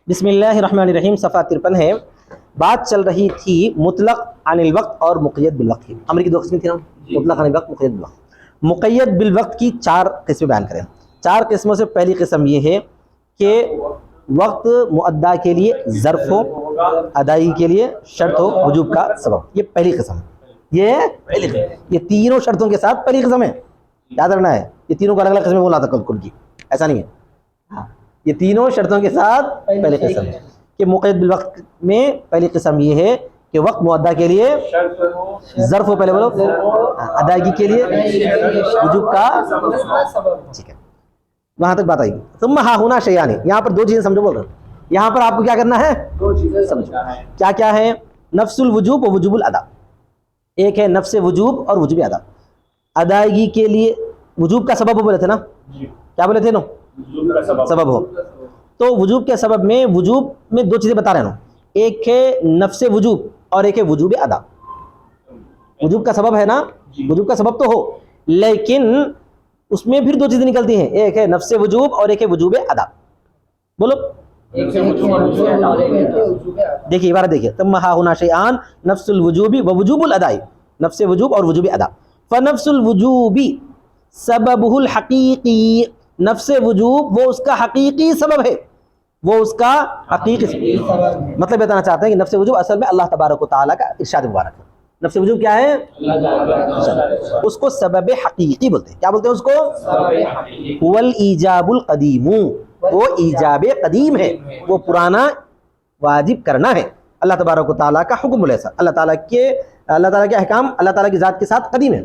بسم اللہ الرحمن الرحیم، صفحہ 53 ہے۔ بات چل رہی تھی مطلق عن الوقت اور مقید بالوقت کی۔ امر کی دو قسمیں تھیں نا، مطلق عن الوقت، مقید بالوقت۔ مقید بالوقت کی 4 قسمیں بیان کریں۔ 4 قسموں سے پہلی قسم یہ ہے کہ وقت مؤدا کے لیے ظرف ہو، ادائیگی کے لیے شرط ہو، وجوب کا سبب۔ یہ پہلی قسم ہے، یہ تینوں شرطوں کے ساتھ پہلی قسم ہے، یاد رکھنا ہے۔ یہ تینوں کو الگ الگ قسمیں بولا تھا کل کی، ایسا نہیں ہے۔ یہ تینوں شرطوں کے ساتھ پہلی قسم ہے کہ مقید بالوقت میں پہلی قسم یہ ہے کہ وقت مؤدا کے لیے ظرف ہو، پہلے بولو، ادائیگی کے لیے وجوب کا ٹھیک ہے، وہاں تک بات آئی گی۔ ثم ہا ہونا شیانی، یہاں پر 2 چیزیں سمجھو، بول رہے ہیں یہاں پر آپ کو کیا کرنا ہے، 2 چیزیں سمجھو۔ کیا کیا ہے؟ نفس الوجوب و وجوب الادا۔ ایک ہے نفس وجوب اور وجوب ادا۔ ادائیگی کے لیے وجوب کا سبب بولے تھے نا، کیا بولے تھے نا، سبب ہو۔ تو وجوب کے سبب میں، وجوب میں 2 چیزیں بتا رہے ہیں، ایک ہے نفس وجوب اور ایک ہے وجوب ادا۔ وجوب کا سبب ہے نا، وجوب کا سبب تو ہو، لیکن اس میں پھر 2 چیزیں نکلتی ہیں، ایک ہے نفس وجوب اور ایک ہے وجوب ادا۔ بولو، دیکھیے عبارت دیکھیے، تم ہا ہونا شیئان نفس الوجوب و وجوب الادائی، نفس وجوب اور وجوب ادا۔ فنفس الوجوب سببہ الحقیقی، نفس وجوب وہ اس کا حقیقی سبب ہے، وہ اس کا حقیقی سبب۔ مطلب بتانا چاہتے ہیں کہ نفس وجوب اصل میں اللہ تبارک و تعالیٰ کا ارشاد مبارک ہے۔ نفس وجوب کیا ہے؟ اس کو سبب حقیقی بولتے ہیں۔ کیا بولتے ہیں اس کو؟ هو الایجاب القدیم، وہ ایجاب قدیم ہے، وہ پرانا واجب کرنا ہے۔ اللہ تبارک و تعالیٰ کا حکم بولے، اللہ تعالیٰ کے احکام اللہ تعالیٰ کی ذات کے ساتھ قدیم ہے،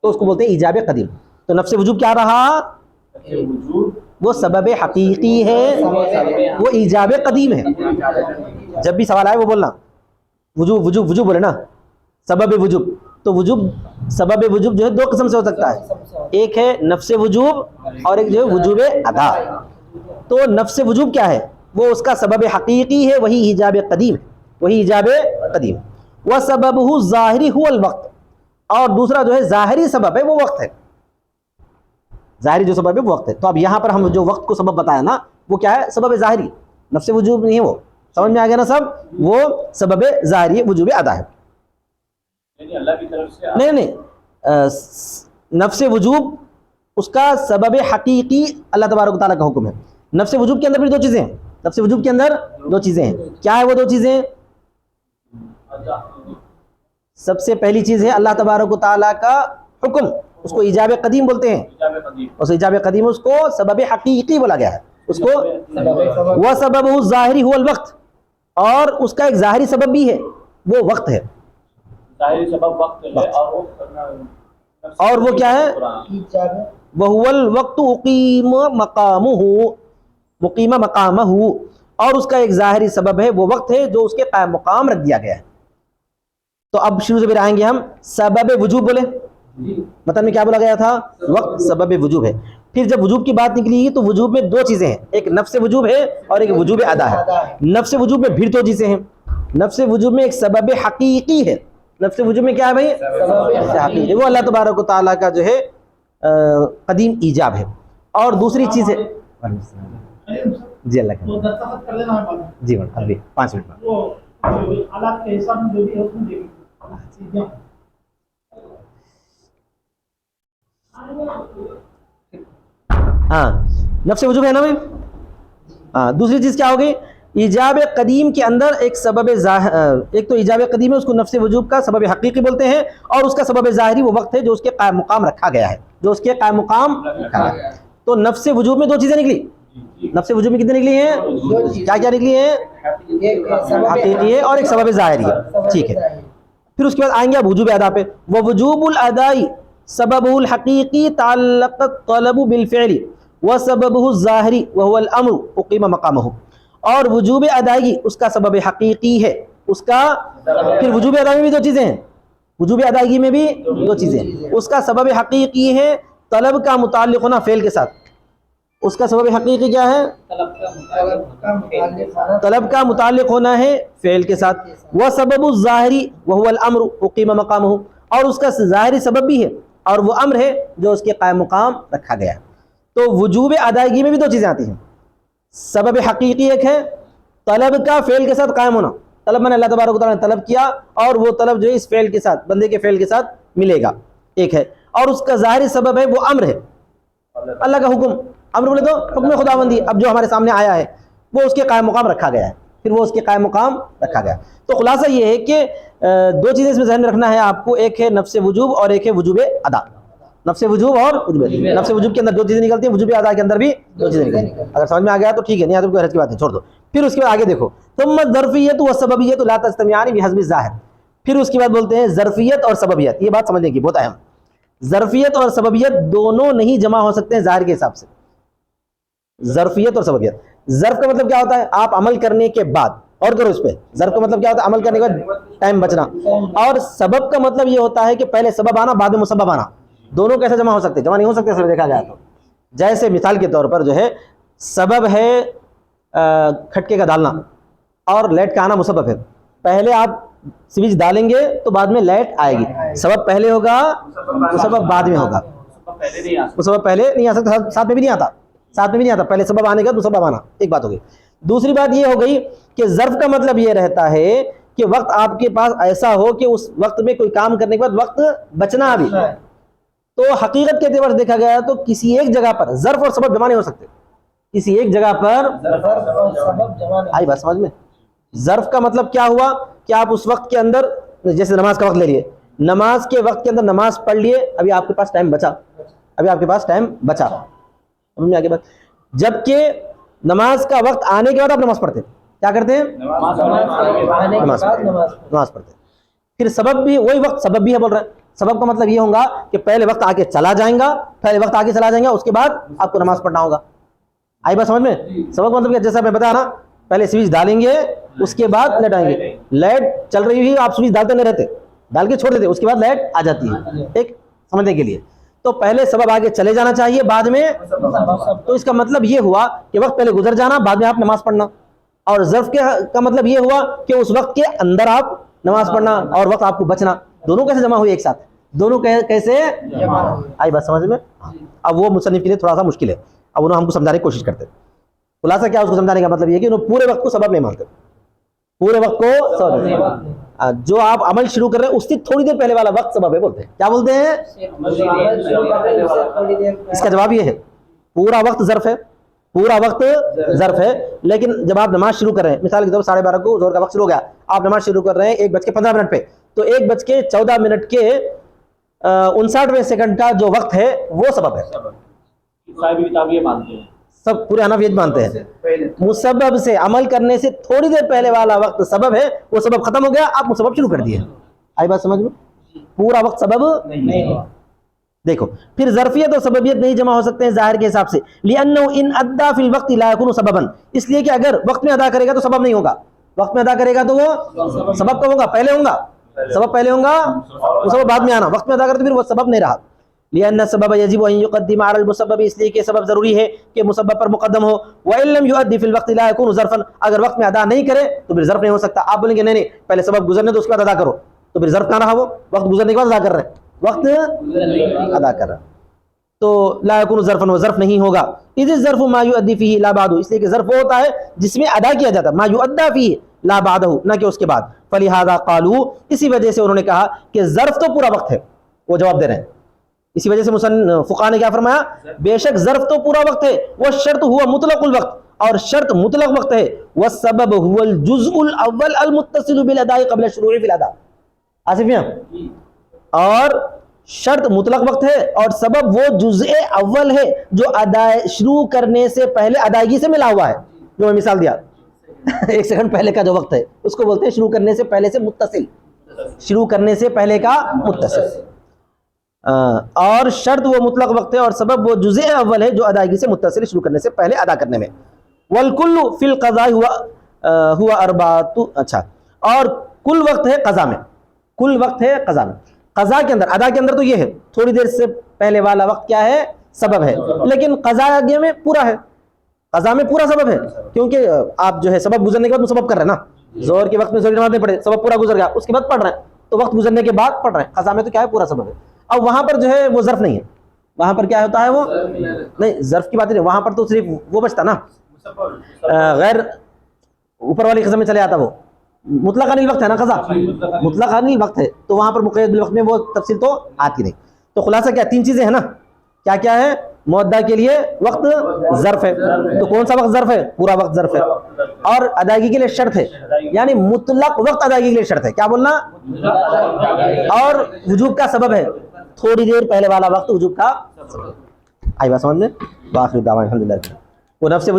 تو اس کو بولتے ہیں ایجاب قدیم۔ تو نفس وجوب کیا رہا؟ وہ سبب حقیقی ہے، وہ ایجاب قدیم ہے۔ جب بھی سوال آئے وہ بولنا وجوب وجوب وجوب بولے نا، سبب وجوب۔ تو وجوب، سبب وجوب جو ہے 2 قسم سے ہو سکتا ہے، ایک ہے نفس وجوب اور ایک جو ہے وجوب ادا۔ تو نفس وجوب کیا ہے؟ وہ اس کا سبب حقیقی ہے، وہی ایجاب قدیم ہے، وہی ایجاب قدیم۔ وسببہ الظاہری هو الوقت، اور دوسرا جو ہے ظاہری سبب ہے وہ وقت ہے، ظاہری جو سبب ہے وہ وقت ہے۔ تو اب یہاں پر ہم جو وقت کو سبب بتایا نا، وہ کیا ہے؟ سبب ظاہری، نفس وجوب نہیں ہے، وہ سمجھ میں آ گیا نا سب، وہ سبب ظاہری وجوب ادا ہے۔ اللہ کی طرف سے نہیں، نفس وجوب اس کا سبب حقیقی اللہ تبارک و تعالیٰ کا حکم ہے۔ نفس وجوب کے اندر بھی 2 چیزیں ہیں، نفس وجوب کے اندر 2 چیزیں ہیں۔ کیا ہے وہ 2 چیزیں؟ سب سے پہلی چیز ہے اللہ تبارک و تعالیٰ کا حکم، اس کو ایجاب قدیم بولتے ہیں، اس ایجاب قدیم اس کو سبب حقیقی بولا گیا ہے، اس کو وہ سبب ظاہری هو الوقت، اور اس کا ایک ظاہری سبب بھی ہے، وہ وقت ہے، ظاہری سبب وقت ہے۔ اور وہ کیا ہے؟ وَهُوَ الْوَقْتُ أُقِيمَ مَقَامُهُ، مقیم مقامہ، اور اس کا ایک ظاہری سبب ہے، وہ وقت ہے جو اس کے قائم مقام رکھ دیا گیا ہے۔ تو اب شروع سے پھر آئیں گے ہم، سبب وجوب بولے، مطلب میں کیا بولا گیا تھا؟ وقت سبب وجوب ہے۔ پھر جب وجوب کی بات نکلی تو وجوب میں 2 چیزیں ہیں، ایک نفس وجوب ہے اور ایک وجوب ادا ہے۔ نفس وجوب میں پھر 2 چیزیں ہیں، نفس وجوب میں ایک سبب حقیقی ہے، نفس وجوب میں کیا ہے بھائی؟ سبب حقیقی، وہ اللہ تبارک و تعالیٰ کا جو ہے قدیم ایجاب ہے۔ اور دوسری چیز ہے جی اللہ کا جی ابھی 5 منٹ ہاں، نفس وجوب ہے نا بھائی۔ ہاں، دوسری چیز کیا ہوگی؟ ایجاب قدیم کے اندر ایک سبب ایک تو ایجاب قدیم ہے، اس کو نفس وجوب کا سبب حقیقی بولتے ہیں، اور اس کا سبب ظاہری وہ وقت ہے جو اس کے قائم مقام رکھا گیا ہے، جو اس کے قائم مقام رکھا گیا ہے۔ تو نفس وجوب میں 2 چیزیں نکلی، نفس وجوب میں کتنی نکلی ہیں؟ کیا کیا نکلی ہیں؟ حقیقی ہے اور ایک سبب ظاہری ہے، ٹھیک ہے۔ پھر اس کے بعد آئیں گے اب وجوب ادا پہ۔ ووجوب الادائی سببہ الحقیقی تعلق الطلب بالفعل وسببہ الظاہری وهو الامر اقیم مقامہ، اور وجوب ادائیگی اس کا سبب حقیقی ہے، اس کا پھر وجوب ادائیگی میں بھی 2 چیزیں ہیں، وجوب ادائیگی میں بھی 2 چیزیں ہیں، اس کا سبب حقیقی ہے طلب کا متعلق ہونا فعل کے ساتھ، اس کا سبب حقیقی کیا ہے؟ طلب کا متعلق ہونا ہے فعل کے ساتھ۔ وسبب الظاہری وهو الامر اقیم مقامہ، اور اس کا ظاہری سبب بھی ہے اور وہ امر ہے جو اس کے قائم مقام رکھا گیا ہے۔ تو وجوب ادائیگی میں بھی 2 چیزیں آتی ہیں، سبب حقیقی ایک ہے طلب کا فعل کے ساتھ قائم ہونا، طلب میں نے اللہ تبارک و تعالیٰ نے طلب کیا اور وہ طلب جو ہے اس فعل کے ساتھ، بندے کے فعل کے ساتھ ملے گا، ایک ہے. اور اس کا ظاہری سبب ہے وہ امر ہے، اللہ کا حکم. امر بولے تو حکم خداوندی، اب جو ہمارے سامنے آیا ہے وہ اس کے قائم مقام رکھا گیا ہے، پھر وہ اس کے قائم مقام رکھا گیا. تو خلاصہ یہ ہے کہ دو چیزیں اس میں ذہن میں رکھنا ہے آپ کو، ایک ہے نفس وجوب اور ایک ہے وجوب ادا. نفس وجوب اور وجوب، نفس وجوب کے اندر دو چیزیں نکلتی ہیں، وجوب ادا کے اندر بھی دو چیزیں نکلتی ہیں. اگر سمجھ میں آ گیا تو ٹھیک ہے، نہیں آیا تو کوئی حرج کی بات نہیں، چھوڑ دو. پھر اس کے بعد آگے دیکھو، ثم الظرفیت والسببیت لا تجتمعان بحسب الظاہر. پھر اس کے بعد بولتے ہیں ظرفیت اور سببیت. یہ بات سمجھنے کی بہت اہم، ظرفیت اور سببیت دونوں نہیں جمع ہو سکتے ہیں ظاہر کے حساب سے. ظرفیت اور سببیت، ظرف کا مطلب کیا ہوتا ہے؟ آپ عمل کرنے کے بعد، اور کرو اس پہ، ظرف کا مطلب کیا ہوتا ہے؟ عمل کرنے کے بعد ٹائم بچنا. اور سبب کا مطلب یہ ہوتا ہے کہ پہلے سبب آنا بعد میں مسبب آنا. دونوں کیسے جمع ہو سکتے ہیں؟ جمع نہیں ہو سکتے اصل میں دیکھا جائے تو. جیسے مثال کے طور پر جو ہے سبب ہے کھٹکے کا ڈالنا اور لائٹ کا آنا مسبب ہے. پہلے آپ سوئچ ڈالیں گے تو بعد میں لائٹ آئے گی، سبب پہلے ہوگا مسبب بعد میں ہوگا. مسبب پہلے نہیں آ سکتا، ساتھ میں بھی نہیں آتا، ساتھ میں بھی نہیں آتا، پہلے سبب آنے کا مسبب آنا. ایک بات ہو گئی. دوسری بات یہ ہو گئی کہ ظرف کا مطلب یہ رہتا ہے کہ وقت آپ کے پاس ایسا ہو کہ اس وقت میں کوئی کام کرنے کے بعد وقت بچنا ابھی. تو حقیقت کے اعتبار سے دیکھا گیا تو کسی ایک جگہ پر ظرف اور سبب جمع نہیں ہو سکتے. کسی ایک جگہ پر آئی بات سمجھ میں؟ ظرف کا مطلب کیا ہوا کہ آپ اس وقت کے اندر، جیسے نماز کا وقت لے لیے، نماز کے وقت کے اندر نماز پڑھ لیے، ابھی آپ کے پاس ٹائم بچا، ابھی آپ کے پاس ٹائم بچا. آگے بات، جبکہ نماز کا وقت آنے کے بعد آپ نماز پڑھتے ہیں. کیا کرتے ہیں؟ نماز پڑھتے ہیں. پھر سبب بھی وہی وقت، سبب بھی ہے بول رہے ہیں. سبب کا مطلب یہ ہوگا کہ پہلے وقت آ کے چلا جائیں گا، پہلے وقت آگے چلا جائیں گا، اس کے بعد آپ کو نماز پڑھنا ہوگا. آئی بات سمجھ میں؟ سبب کا مطلب کہ جیسا میں بتا نا، پہلے سوئچ ڈالیں گے اس کے بعد لائٹ آئیں گے. لائٹ چل رہی ہوئی، آپ سوئچ ڈالتے نہیں رہتے، ڈال کے چھوڑ دیتے، اس کے بعد لائٹ آ جاتی ہے. ایک سمجھنے کے لیے تو پہلے سبب آگے چلے جانا چاہیے بعد میں. تو اس کا مطلب یہ ہوا کہ وقت پہلے گزر جانا، بعد میں آپ نماز پڑھنا. اور ظرف کا مطلب یہ ہوا کہ اس وقت کے اندر آپ نماز پڑھنا اور وقت آپ کو بچنا. دونوں کیسے جمع ہوئے ایک ساتھ؟ دونوں کیسے آئی بات سمجھ میں؟ اب وہ مصنف کے لیے تھوڑا سا مشکل ہے، اب انہوں ہم کو سمجھانے کی کوشش کرتے. خلاصہ کیا اس کو سمجھانے کا مطلب یہ کہ انہوں پورے وقت کو سبب نہیں مانتے، پورے وقت کو سبب نہیں. جو آپ عمل شروع کر رہے ہیں اس سے تھوڑی دیر پہلے والا وقت سبب ہے بولتے ہیں. کیا بولتے ہیں؟ اس کا جواب یہ ہے پورا وقت ظرف ہے، پورا وقت ظرف ہے. لیکن جب آپ نماز شروع کر رہے ہیں، مثال کے طور پر 12:30 کو ظہر کا وقت شروع ہو گیا، آپ نماز شروع کر رہے ہیں 1:15 پہ، تو 1:14 کے 59ویں سیکنڈ کا جو وقت ہے وہ سبب ہے. سب پورے حنفیت مانتے ہیں مسبب سے عمل کرنے سے تھوڑی دیر پہلے والا وقت سبب ہے، وہ سبب ختم ہو گیا، آپ مسبب شروع کر دیے. آئی بات سمجھ میں؟ پورا وقت سبب نہیں. دیکھو پھر ظرفیت اور سببیت نہیں جمع ہو سکتے ہیں ظاہر کے حساب سے. لأنه ان ادى في الوقت لا يكون سببا، اس لیے کہ اگر وقت میں ادا کرے گا تو سبب نہیں ہوگا. وقت میں ادا کرے گا تو وہ سبب کب ہوگا؟ پہلے ہوگا. سبب پہلے ہوگا، وہ سبب بعد میں آنا. وقت میں ادا کرے تو پھر وہ سبب نہیں رہا. لأن السبب يجب ان يقدم على المسبب، اس لیے کہ سبب ضروری ہے کہ مسبب پر مقدم ہو. وان لم يؤدي في الوقت لا يكون ظرفا، اگر وقت میں ادا نہیں کرے تو پھر ظرف نہیں ہو سکتا. آپ بولیں گے نہیں پہلے سبب گزرنے تو اس کے بعد ادا کرو، تو پھر ظرف کہاں رہا؟ وہ وقت گزرنے کے بعد ادا کر رہے ہیں، وقت ادا کر رہا ہے تو لا يكون ظرفا، وہ ظرف نہیں ہوگا. اذ الظرف ما يؤدي فيه لا بعده، اس لیے کہ ظرف وہ ہوتا ہے جس میں ادا کیا جاتا ہے، ما يؤدى فيه لا بعده، نہ کہ اس کے بعد. فلهذا قالوا، اسی وجہ سے انہوں نے کہا کہ ظرف تو پورا وقت ہے. وہ جواب دے رہے ہیں، اسی وجہ سے فقہاء نے کیا فرمایا؟ بے شک ظرف تو پورا وقت ہے. والشرط هو مطلق الوقت، اور شرط مطلق وقت ہے. والسبب هو الجزء الاول المتصل بالاداء قبل الشروع في الاداء. آصف یہاں، اور شرط مطلق وقت ہے اور سبب وہ جزء اول ہے جو شروع کرنے سے پہلے ادائیگی سے ملا ہوا ہے. جو میں مثال دیا 1 سیکنڈ پہلے کا جو وقت ہے اس کو بولتے ہیں شروع کرنے سے پہلے سے متصل، شروع کرنے سے پہلے کا متصل. اور شرط وہ مطلق وقت ہے اور سبب وہ جزء اول ہے جو ادائیگی سے متصل، شروع کرنے سے پہلے ادا کرنے میں. والکل فی القضاء ہوا اربعۃ، اچھا، اور کل وقت ہے قضا میں، کل وقت ہے قضا میں. قضا کے اندر، ادا کے اندر تو یہ ہے تھوڑی دیر سے پہلے والا وقت کیا ہے؟ سبب ہے. لیکن قضا آگے میں پورا ہے، قضا میں پورا سبب ہے، کیونکہ آپ جو ہے سبب گزرنے کے بعد مسبب کر رہے ہیں نا. ظہر کے وقت میں ظہر نماز نہیں پڑھے، سبب پورا گزر گیا، اس کے بعد پڑھ رہے ہیں تو وقت گزرنے کے بعد پڑھ رہے ہیں. قضا میں تو کیا ہے؟ پورا سبب ہے. اب وہاں پر جو ہے وہ ظرف نہیں ہے، وہاں پر کیا ہوتا ہے؟ وہ نہیں، ظرف کی بات نہیں، وہاں پر تو صرف وہ بچتا نا غیر اوپر والی قسم میں چلے آتا وہ مطلق عن الوقت ہے نا قضا مطلق عن الوقت ہے تو وہاں پر مقید بالوقت میں وہ تفصیل تو آتی نہیں تو خلاصہ کیا تین چیزیں ہیں نا کیا کیا ہے مؤدہ کے لیے وقت ظرف ہے تو کون سا وقت ظرف ہے پورا وقت ظرف ہے اور ادائیگی کے لیے شرط ہے یعنی مطلق وقت ادائیگی کے لیے شرط ہے کیا بولنا اور وجوب کا سبب ہے تھوڑی دیر پہلے والا وقت وجوب کا سبب آئی بات سمجھ میں باخر دعوانا الحمدللہ وہ نفس وجوب